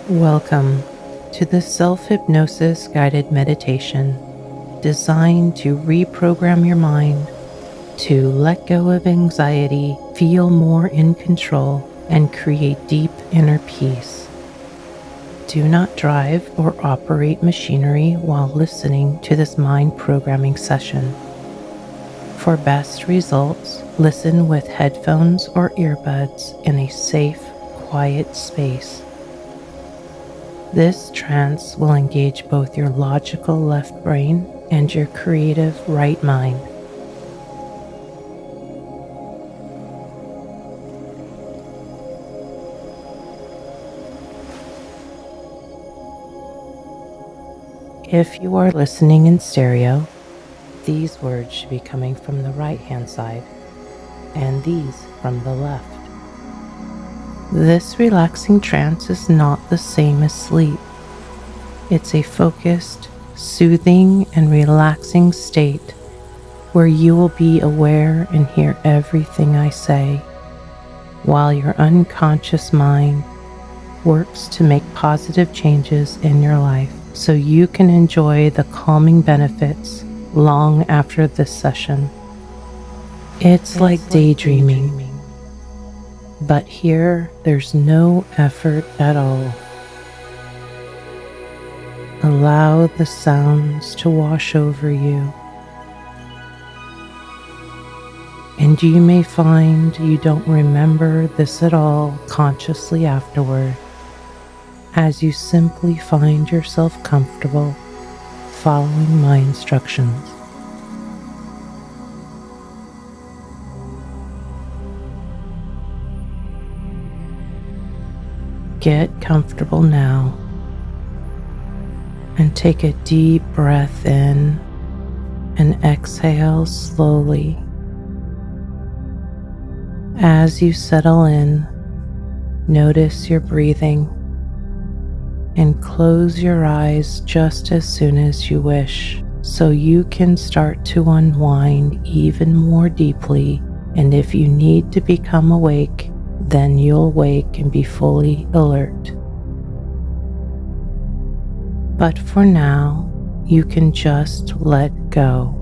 Welcome to the self-hypnosis guided meditation designed to reprogram your mind to let go of anxiety, feel more in control, and create deep inner peace. Do not drive or operate machinery while listening to this mind programming session. For best results, listen with headphones or earbuds in a safe, quiet space. This trance will engage both your logical left brain and your creative right mind. If you are listening in stereo, these words should be coming from the right-hand side and these from the left. This relaxing trance is not the same as sleep. It's a focused, soothing, and relaxing state where you will be aware and hear everything I say, while your unconscious mind works to make positive changes in your life so you can enjoy the calming benefits long after this session. It's like daydreaming. But here, there's no effort at all. Allow the sounds to wash over you. And you may find you don't remember this at all consciously afterward, as you simply find yourself comfortable following my instructions. Get comfortable now and take a deep breath in and exhale slowly. As you settle in, notice your breathing and close your eyes just as soon as you wish so you can start to unwind even more deeply, and if you need to become awake, then you'll wake and be fully alert. But for now, you can just let go.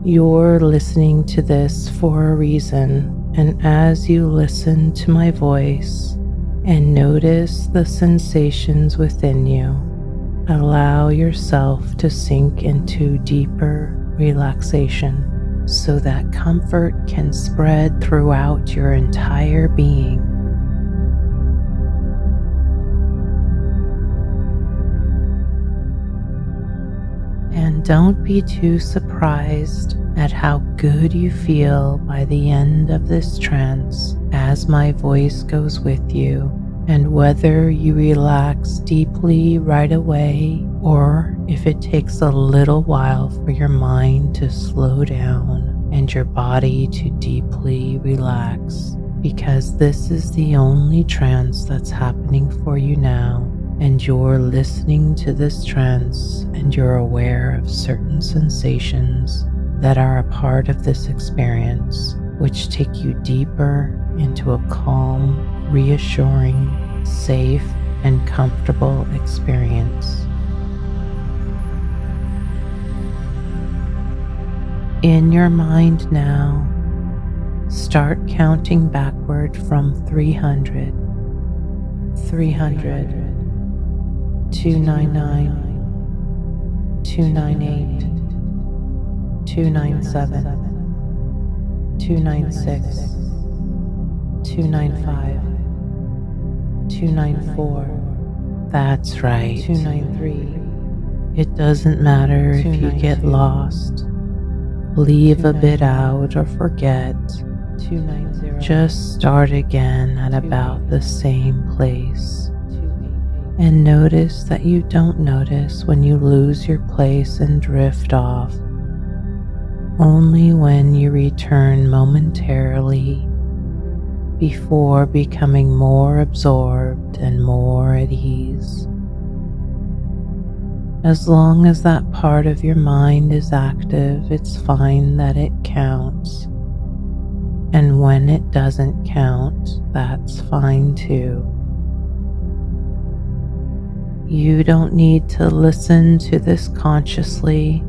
You're listening to this for a reason, and as you listen to my voice and notice the sensations within you, allow yourself to sink into deeper relaxation so that comfort can spread throughout your entire being. And don't be too surprised at how good you feel by the end of this trance as my voice goes with you, and whether you relax deeply right away or if it takes a little while for your mind to slow down and your body to deeply relax, because this is the only trance that's happening for you now, and you're listening to this trance and you're aware of certain sensations that are a part of this experience, which take you deeper into a calm, reassuring, safe, and comfortable experience. In your mind now, start counting backward from 300, 299, 298, 297, 296, 295, 294. That's right, 293. It doesn't matter if you get lost, leave a bit out, or forget. 290. Just start again at about the same place. And notice that you don't notice when you lose your place and drift off. Only when you return momentarily before becoming more absorbed and more at ease. As long as that part of your mind is active, it's fine that it counts. And when it doesn't count, that's fine too. You don't need to listen to this consciously.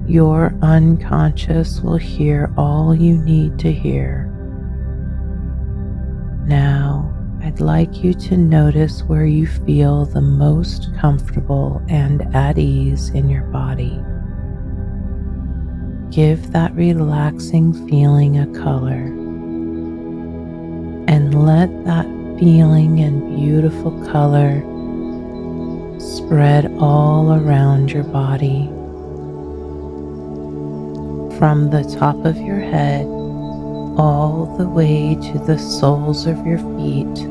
Your unconscious will hear all you need to hear. Now, I'd like you to notice where you feel the most comfortable and at ease in your body. Give that relaxing feeling a color, and let that feeling and beautiful color spread all around your body. From the top of your head all the way to the soles of your feet.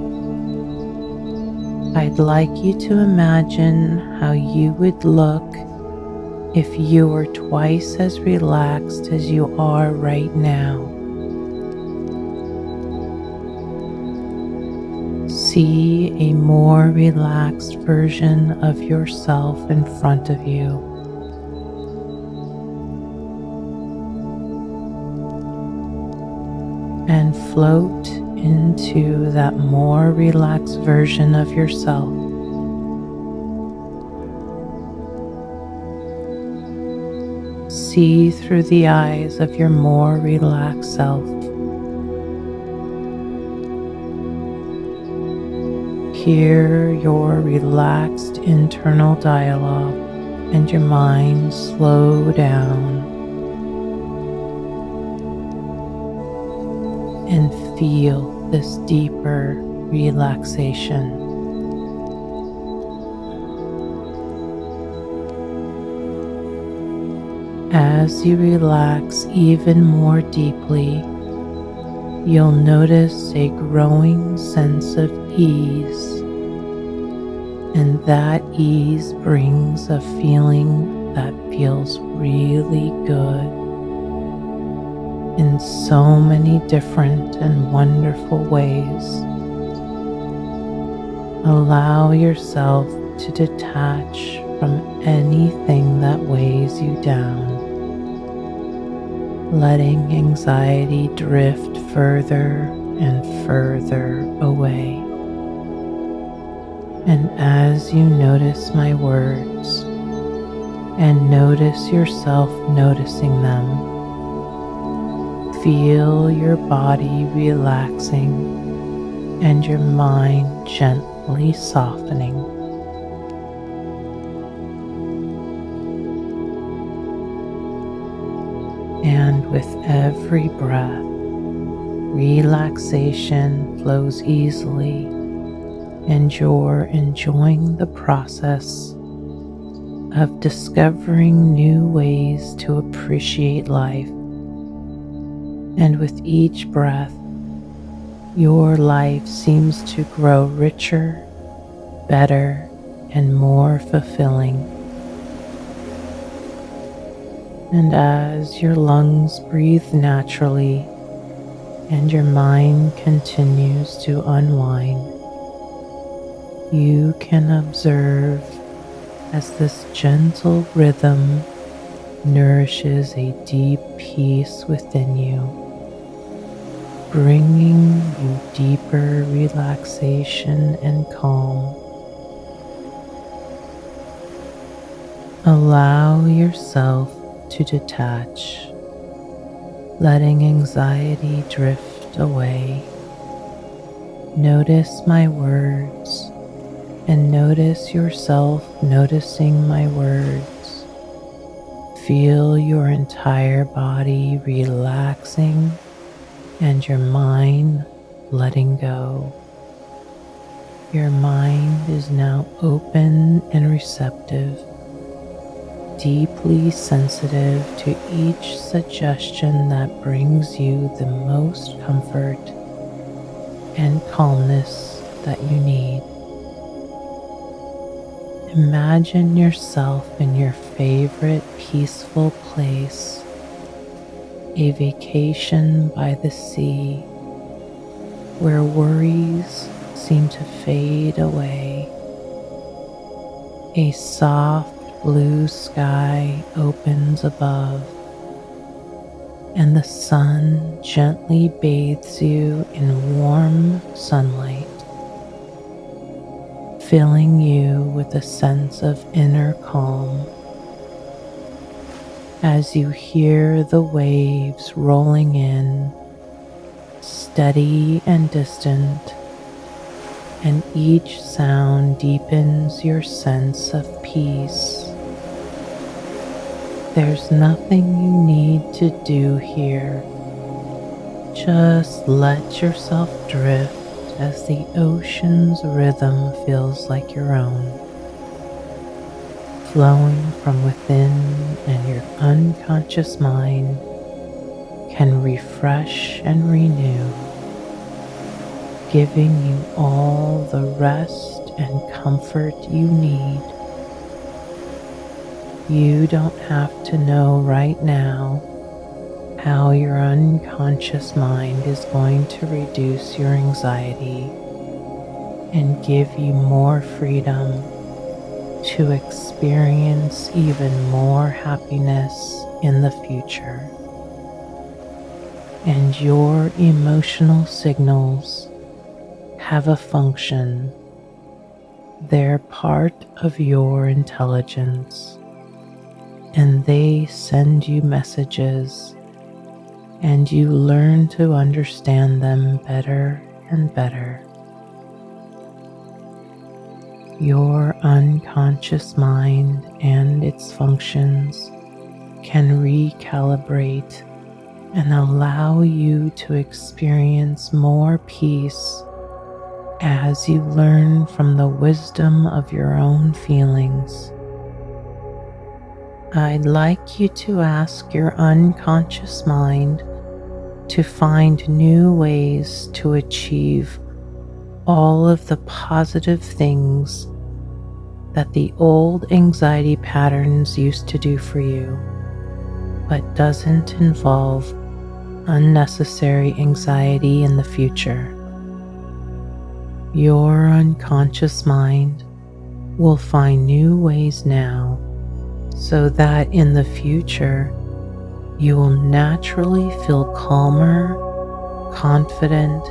I'd like you to imagine how you would look if you were twice as relaxed as you are right now. See a more relaxed version of yourself in front of you. And float into that more relaxed version of yourself. See through the eyes of your more relaxed self. Hear your relaxed internal dialogue and your mind slow down. And feel this deeper relaxation. As you relax even more deeply, you'll notice a growing sense of ease, and that ease brings a feeling that feels really good in so many different and wonderful ways. Allow yourself to detach from anything that weighs you down, letting anxiety drift further and further away. And as you notice my words and notice yourself noticing them, feel your body relaxing and your mind gently softening. And with every breath, relaxation flows easily, and you're enjoying the process of discovering new ways to appreciate life. And with each breath, your life seems to grow richer, better, and more fulfilling. And as your lungs breathe naturally and your mind continues to unwind, you can observe as this gentle rhythm nourishes a deep peace within you, bringing you deeper relaxation and calm. Allow yourself to detach, letting anxiety drift away. Notice my words and notice yourself noticing my words. Feel your entire body relaxing and your mind letting go. Your mind is now open and receptive, deeply sensitive to each suggestion that brings you the most comfort and calmness that you need. Imagine yourself in your favorite peaceful place, a vacation by the sea, where worries seem to fade away. A soft blue sky opens above, and the sun gently bathes you in warm sunlight, filling you with a sense of inner calm. As you hear the waves rolling in, steady and distant, and each sound deepens your sense of peace. There's nothing you need to do here. Just let yourself drift as the ocean's rhythm feels like your own, flowing from within, and your unconscious mind can refresh and renew, giving you all the rest and comfort you need. You don't have to know right now how your unconscious mind is going to reduce your anxiety and give you more freedom to experience even more happiness in the future. And your emotional signals have a function. They're part of your intelligence, and they send you messages, and you learn to understand them better and better. Your unconscious mind and its functions can recalibrate and allow you to experience more peace as you learn from the wisdom of your own feelings. I'd like you to ask your unconscious mind to find new ways to achieve all of the positive things that the old anxiety patterns used to do for you, but doesn't involve unnecessary anxiety in the future. Your unconscious mind will find new ways now, so that in the future you will naturally feel calmer, confident,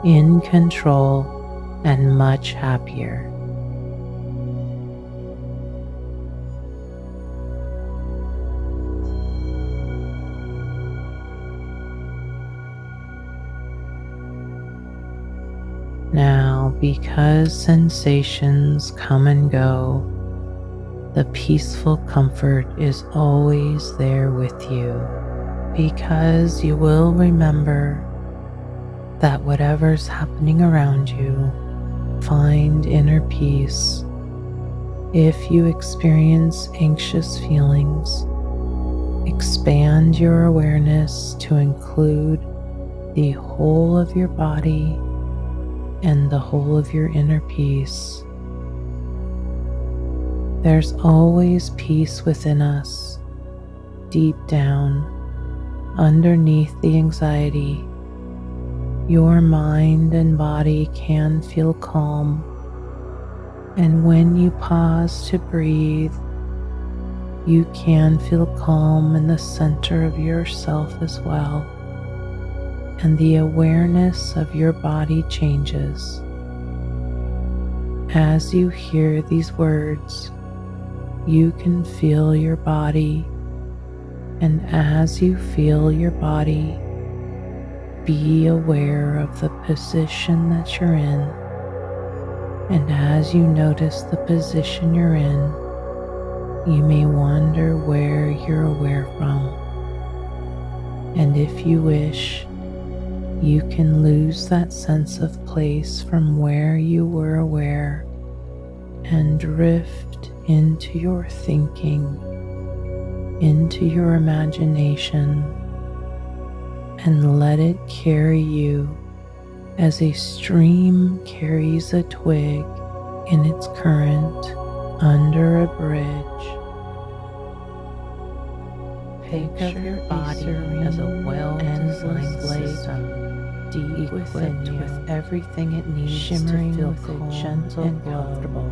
in control, and much happier. Now, because sensations come and go, the peaceful comfort is always there with you, because you will remember that whatever's happening around you, find inner peace. If you experience anxious feelings, expand your awareness to include the whole of your body and the whole of your inner peace. There's always peace within us, deep down, underneath the anxiety. Your mind and body can feel calm, and when you pause to breathe, you can feel calm in the center of yourself as well, and the awareness of your body changes. As you hear these words, you can feel your body, and as you feel your body, be aware of the position that you're in. And as you notice the position you're in, you may wonder where you're aware from. And if you wish, you can lose that sense of place from where you were aware and drift into your thinking, into your imagination, and let it carry you as a stream carries a twig in its current under a bridge. Think of your body as a well-designed system, deep within you, with everything it needs shimmering to feel calm gentle and comfortable.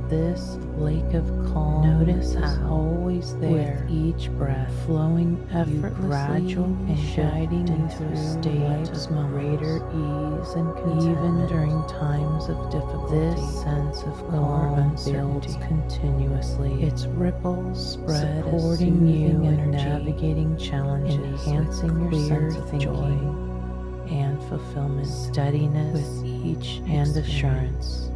This lake of calm notice is always there with each breath, flowing effortlessly, gradually shifting into a state of greater ease and contentment. Even during times of difficulty, this sense of calm builds continuously. Its ripples spread, supporting you in navigating challenges, enhancing your sense of joy and fulfillment, steadiness with each and assurance.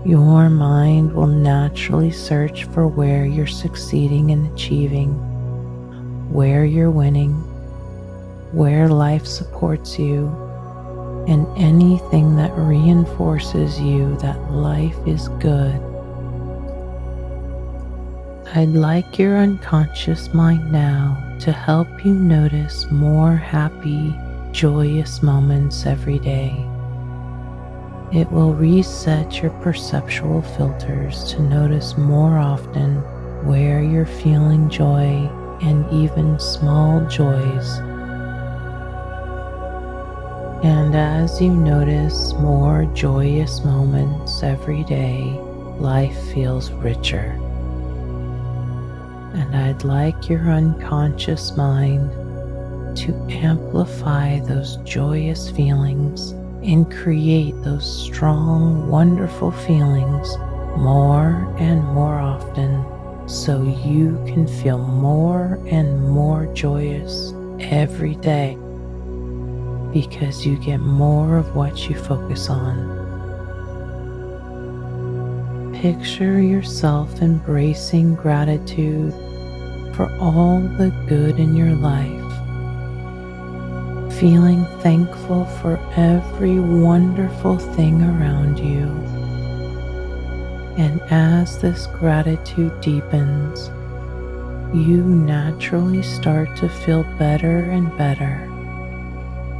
Your mind will naturally search for where you're succeeding and achieving, where you're winning, where life supports you, and anything that reinforces you that life is good. I'd like your unconscious mind now to help you notice more happy, joyous moments every day. It will reset your perceptual filters to notice more often where you're feeling joy and even small joys. And as you notice more joyous moments every day, life feels richer. And I'd like your unconscious mind to amplify those joyous feelings and create those strong, wonderful feelings more and more often so you can feel more and more joyous every day because you get more of what you focus on. Picture yourself embracing gratitude for all the good in your life, feeling thankful for every wonderful thing around you. And as this gratitude deepens, you naturally start to feel better and better,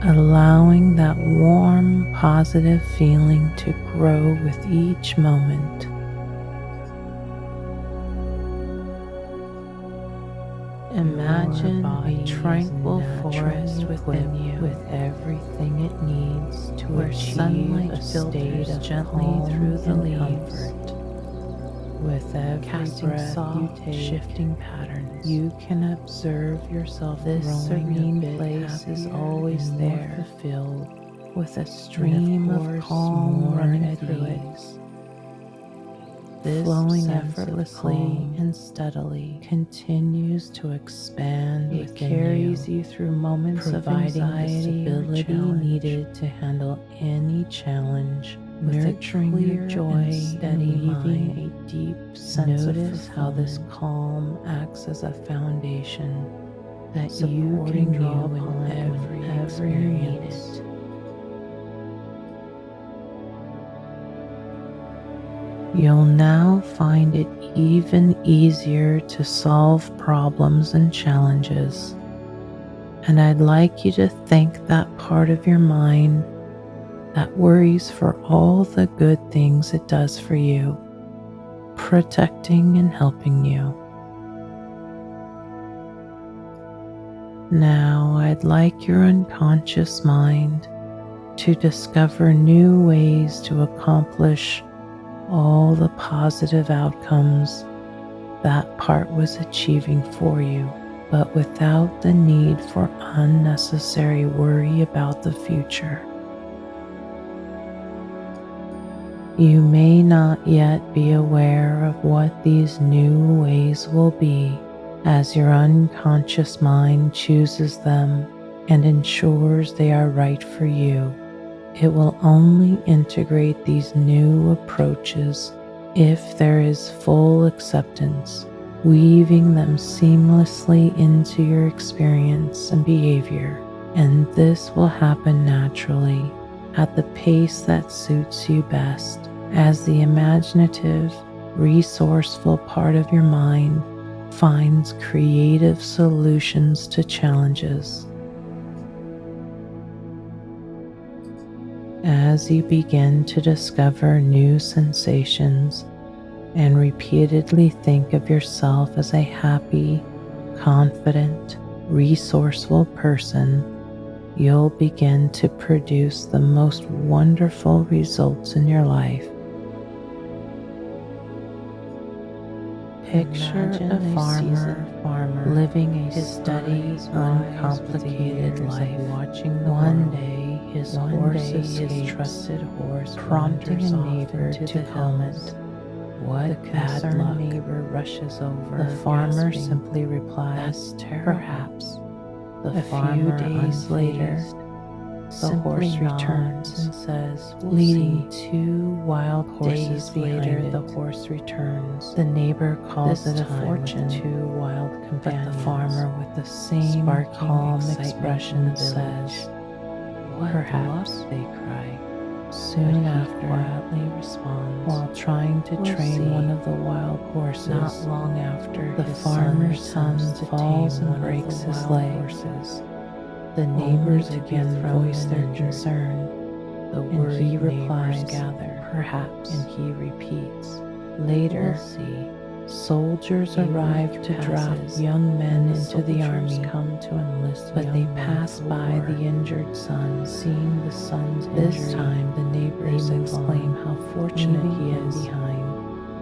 allowing that warm, positive feeling to grow with each moment. Imagine a tranquil forest within you with everything it needs to achieve a state of gently through the leaves. With every breath you take, shifting patterns, you can observe yourself. This serene place is always there, filled with a stream of calm running through it. This flowing effortlessly and steadily continues to expand. It carries you through moments of anxiety, stability needed to handle any challenge, nurturing your joy and steady mind. A deep sense of fulfillment. Notice how this calm acts as a foundation that you can draw upon whenever you need it. You'll now find it even easier to solve problems and challenges. And I'd like you to thank that part of your mind that worries for all the good things it does for you, protecting and helping you. Now I'd like your unconscious mind to discover new ways to accomplish all the positive outcomes that part was achieving for you, but without the need for unnecessary worry about the future. You may not yet be aware of what these new ways will be as your unconscious mind chooses them and ensures they are right for you. It will only integrate these new approaches if there is full acceptance, weaving them seamlessly into your experience and behavior, and this will happen naturally at the pace that suits you best as the imaginative, resourceful part of your mind finds creative solutions to challenges. As you begin to discover new sensations and repeatedly think of yourself as a happy, confident, resourceful person, you'll begin to produce the most wonderful results in your life. Picture a farmer living a steady, uncomplicated life. One day, his trusted horse prompting a neighbor to comment. What bad luck! Neighbor rushes over. The farmer simply replies, "Perhaps." A few days later, the horse returns and says, leading 2 wild horses behind it. The horse returns. The neighbor calls it a fortune. 2 wild companions. But the farmer, with the same calm expression, says, "What perhaps?" They cry. Soon after, quietly responds, while trying to train one of the wild horses. Not long after, the farmer's son falls and breaks his leg. The neighbors again voice their concern. The worried he replies, "Gather, perhaps," and he repeats, "Later, soldiers arrive to draft young men into the army, but they pass by the injured son. Seeing the son's this time, the neighbors exclaim how fortunate he is behind.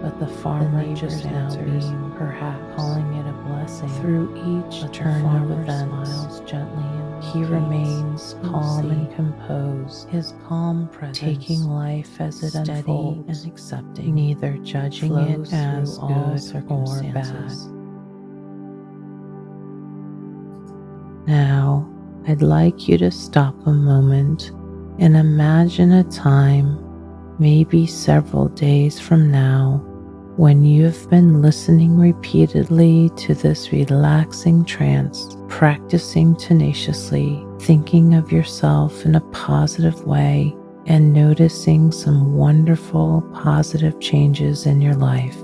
But the farmer just answers, "Perhaps," calling it a blessing. Through each turn of events, smiles gently and he remains calm and composed, his calm presence taking life as it unfolds and accepting, neither judging it as good or bad. Now, I'd like you to stop a moment and imagine a time, maybe several days from now, when you've been listening repeatedly to this relaxing trance, practicing tenaciously, thinking of yourself in a positive way, and noticing some wonderful positive changes in your life.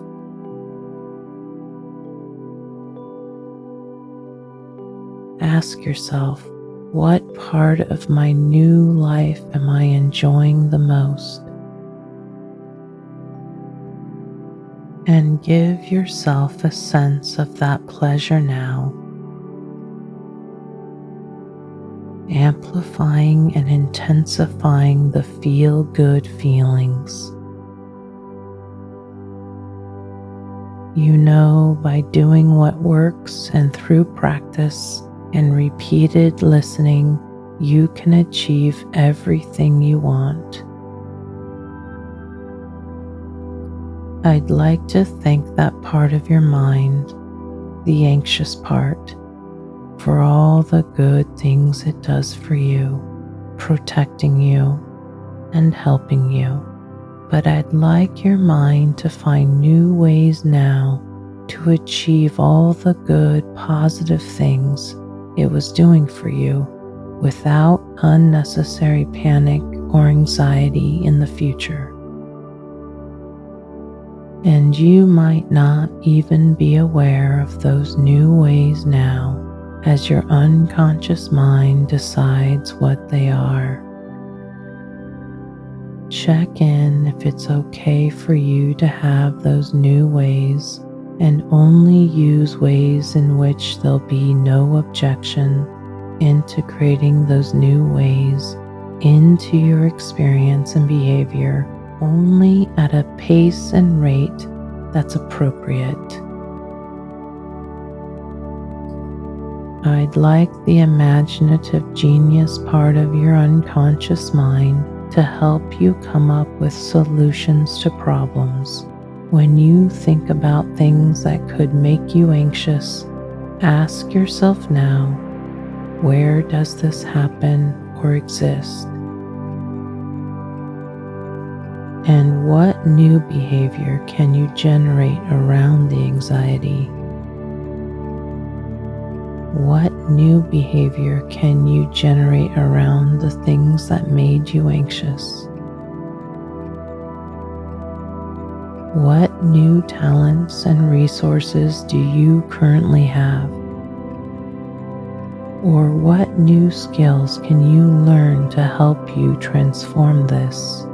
Ask yourself, what part of my new life am I enjoying the most? And give yourself a sense of that pleasure now, amplifying and intensifying the feel-good feelings. You know, by doing what works and through practice and repeated listening, you can achieve everything you want. I'd like to thank that part of your mind, the anxious part, for all the good things it does for you, protecting you and helping you. But I'd like your mind to find new ways now to achieve all the good, positive things it was doing for you without unnecessary panic or anxiety in the future. And you might not even be aware of those new ways now, as your unconscious mind decides what they are. Check in if it's okay for you to have those new ways, and only use ways in which there'll be no objection integrating those new ways into your experience and behavior only at a pace and rate that's appropriate. I'd like the imaginative genius part of your unconscious mind to help you come up with solutions to problems. When you think about things that could make you anxious, ask yourself now, where does this happen or exist? And what new behavior can you generate around the anxiety? What new behavior can you generate around the things that made you anxious? What new talents and resources do you currently have? Or what new skills can you learn to help you transform this?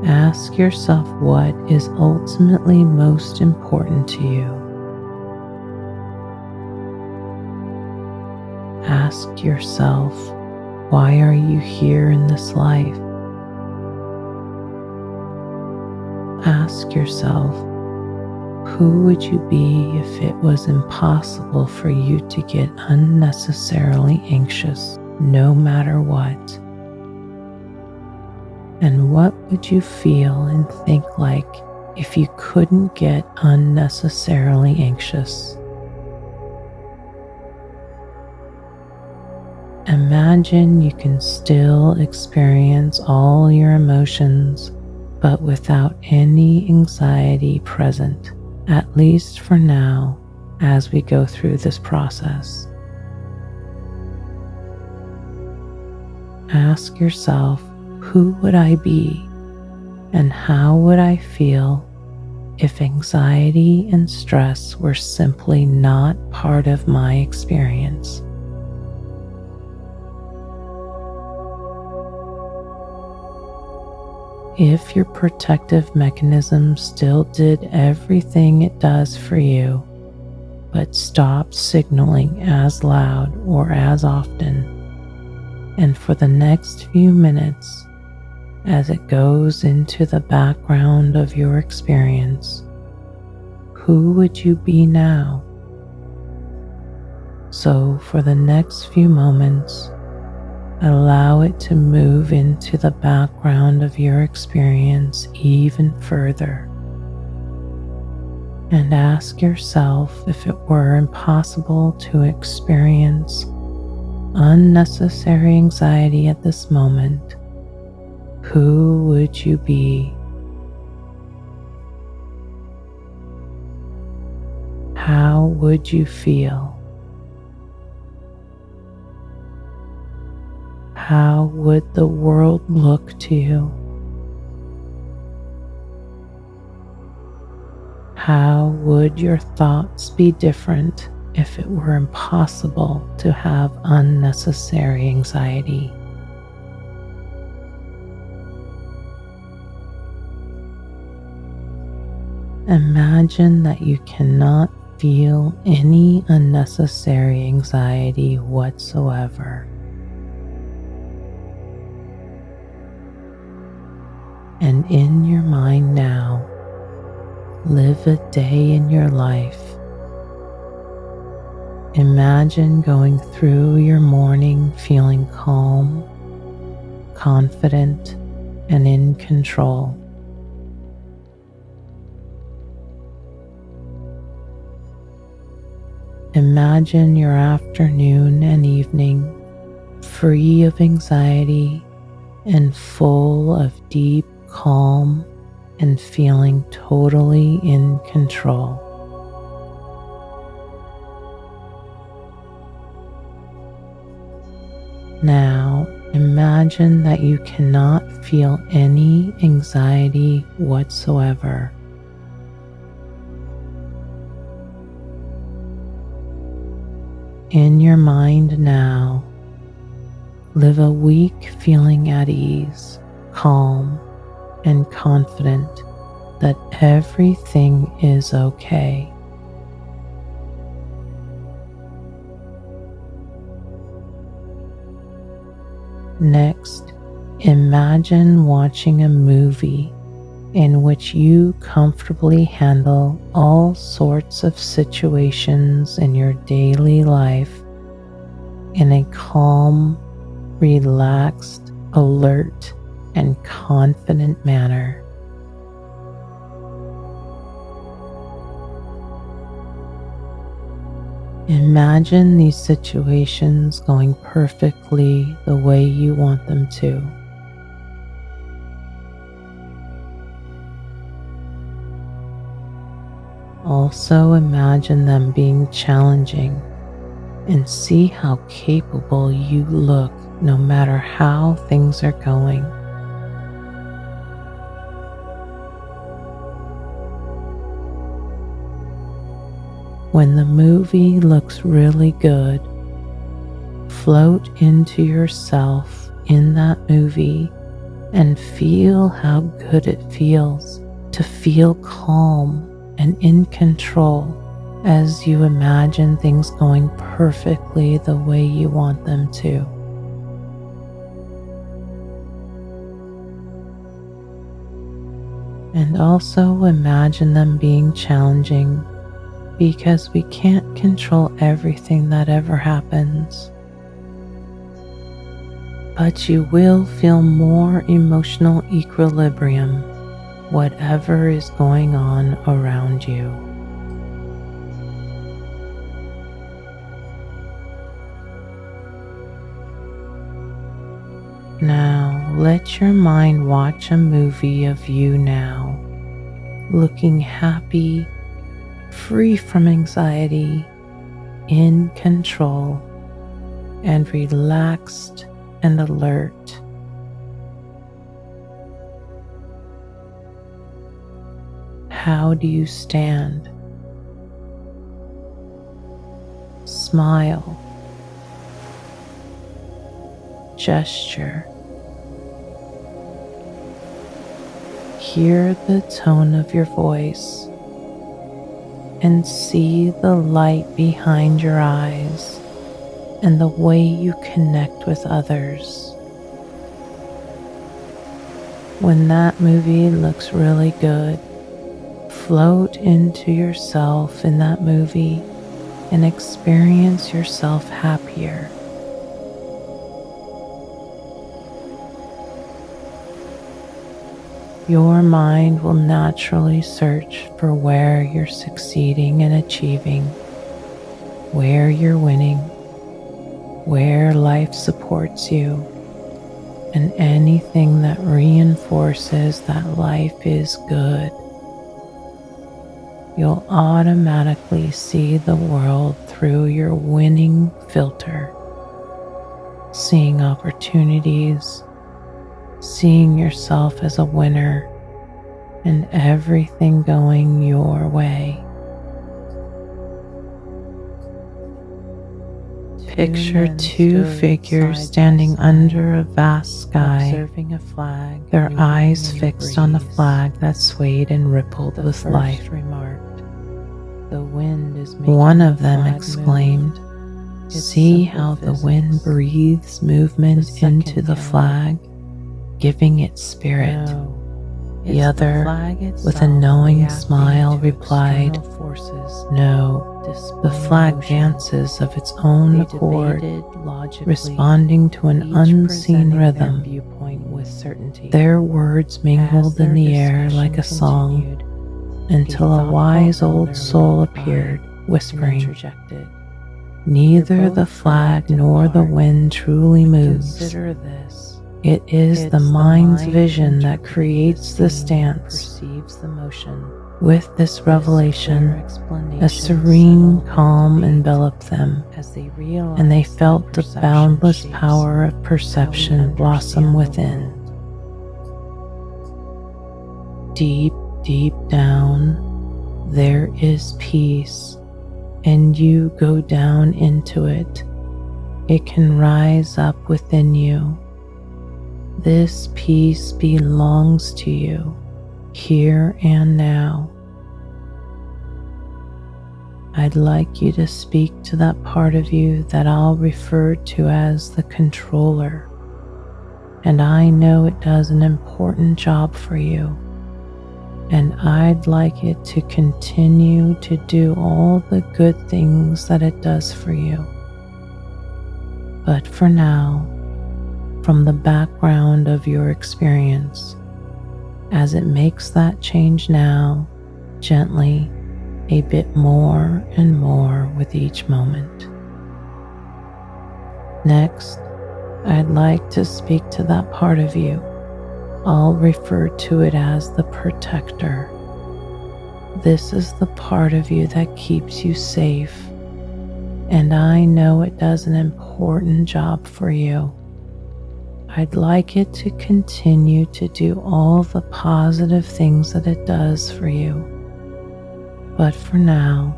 Ask yourself what is ultimately most important to you. Ask yourself, why are you here in this life? Ask yourself, who would you be if it was impossible for you to get unnecessarily anxious no matter what? And what would you feel and think like if you couldn't get unnecessarily anxious? Imagine you can still experience all your emotions, but without any anxiety present, at least for now, as we go through this process. Ask yourself, who would I be and how would I feel if anxiety and stress were simply not part of my experience? If your protective mechanism still did everything it does for you, but stopped signaling as loud or as often, and for the next few minutes, as it goes into the background of your experience, who would you be now? So for the next few moments, allow it to move into the background of your experience even further. And ask yourself, if it were impossible to experience unnecessary anxiety at this moment, who would you be? How would you feel? How would the world look to you? How would your thoughts be different if it were impossible to have unnecessary anxiety? Imagine that you cannot feel any unnecessary anxiety whatsoever. And in your mind now, live a day in your life. Imagine going through your morning feeling calm, confident, and in control. Imagine your afternoon and evening free of anxiety and full of deep calm and feeling totally in control. Now imagine that you cannot feel any anxiety whatsoever. In your mind now, live a week feeling at ease, calm, and confident that everything is okay. Next, imagine watching a movie in which you comfortably handle all sorts of situations in your daily life in a calm, relaxed, alert, and confident manner. Imagine these situations going perfectly the way you want them to. Also imagine them being challenging and see how capable you look no matter how things are going. When the movie looks really good, float into yourself in that movie and feel how good it feels to feel calm and in control as you imagine things going perfectly the way you want them to. And also imagine them being challenging, because we can't control everything that ever happens. But you will feel more emotional equilibrium, whatever is going on around you. Now, let your mind watch a movie of you now, looking happy, free from anxiety, in control, and relaxed and alert. How do you stand? Smile. Gesture. Hear the tone of your voice and see the light behind your eyes and the way you connect with others. When that movie looks really good, float into yourself in that movie and experience yourself happier. Your mind will naturally search for where you're succeeding and achieving, where you're winning, where life supports you, and anything that reinforces that life is good. You'll automatically see the world through your winning filter, seeing opportunities, seeing yourself as a winner, and everything going your way. Picture two figures standing under a vast sky, observing a flag, their eyes fixed on the flag that swayed and rippled with life. The wind is making one of them exclaimed, "See how the wind breathes movement into the flag, giving it spirit." The other, with a knowing smile, replied, "No, the flag dances of its own accord, responding to an unseen rhythm." Their words mingled in the air like a song, until a wise old soul appeared, whispering, "Neither the flag nor the wind truly moves. It is the mind's vision that creates this dance." With this revelation, a serene calm enveloped them, and they felt the boundless power of perception blossom within. Deep, deep down, there is peace, and you go down into it. It can rise up within you. This peace belongs to you, here and now. I'd like you to speak to that part of you that I'll refer to as the controller, and I know it does an important job for you, and I'd like it to continue to do all the good things that it does for you. But for now, from the background of your experience, as it makes that change now, gently, a bit more and more with each moment. Next, I'd like to speak to that part of you. I'll refer to it as the protector. This is the part of you that keeps you safe, and I know it does an important job for you. I'd like it to continue to do all the positive things that it does for you. But for now,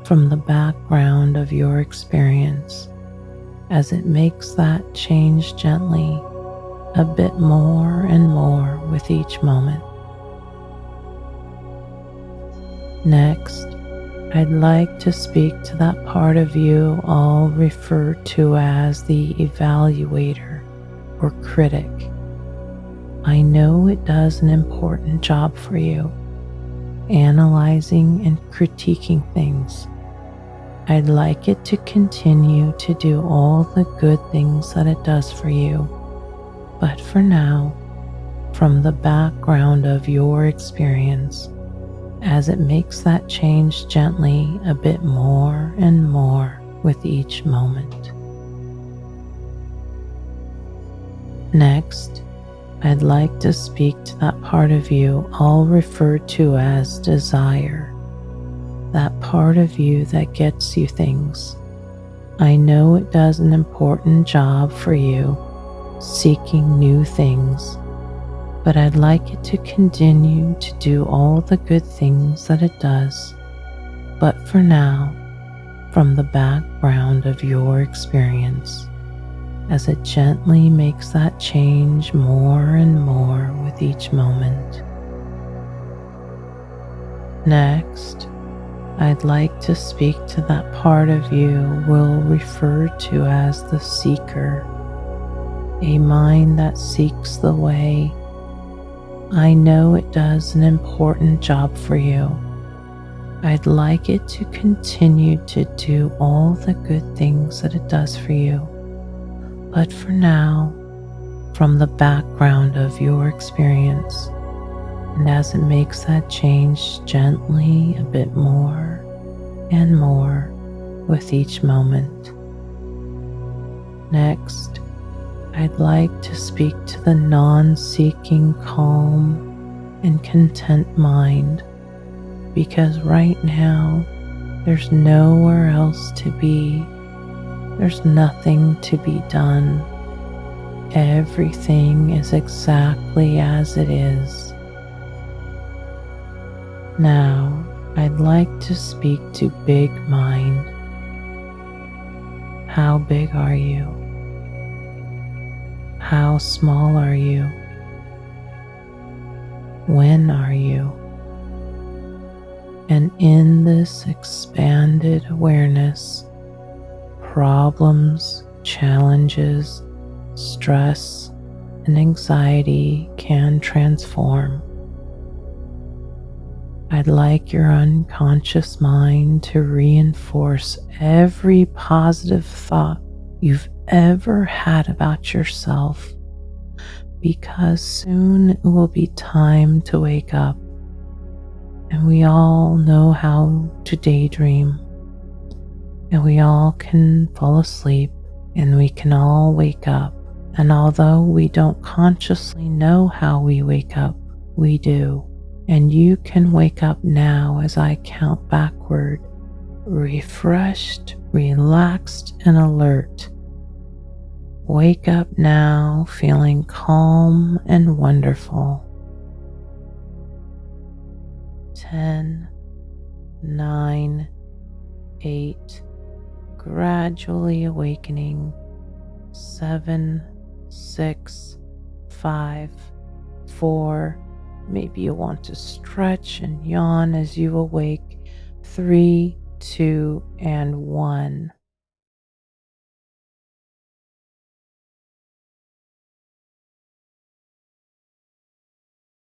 from the background of your experience, as it makes that change gently, a bit more and more with each moment. Next, I'd like to speak to that part of you I'll refer to as the evaluator or critic. I know it does an important job for you, analyzing and critiquing things. I'd like it to continue to do all the good things that it does for you, but for now, from the background of your experience, as it makes that change gently a bit more and more with each moment. Next, I'd like to speak to that part of you I'll refer to as desire, that part of you that gets you things. I know it does an important job for you, seeking new things, but I'd like it to continue to do all the good things that it does, but for now, from the background of your experience, as it gently makes that change more and more with each moment. Next, I'd like to speak to that part of you we'll refer to as the seeker, a mind that seeks the way. I know it does an important job for you. I'd like it to continue to do all the good things that it does for you, but for now, from the background of your experience, and as it makes that change gently a bit more and more with each moment. Next, I'd like to speak to the non-seeking, calm, and content mind, because right now there's nowhere else to be. There's nothing to be done. Everything is exactly as it is. Now, I'd like to speak to big mind. How big are you? How small are you? When are you? And in this expanded awareness, problems, challenges, stress, and anxiety can transform. I'd like your unconscious mind to reinforce every positive thought you've ever had about yourself, because soon it will be time to wake up, and we all know how to daydream, and we all can fall asleep, and we can all wake up, and although we don't consciously know how we wake up, we do. And you can wake up now as I count backward, refreshed, relaxed, and alert. Wake up now feeling calm and wonderful. 10, 9, 8, gradually awakening. 7, 6, 5, 4, maybe you want to stretch and yawn as you awake. 3, 2, and 1.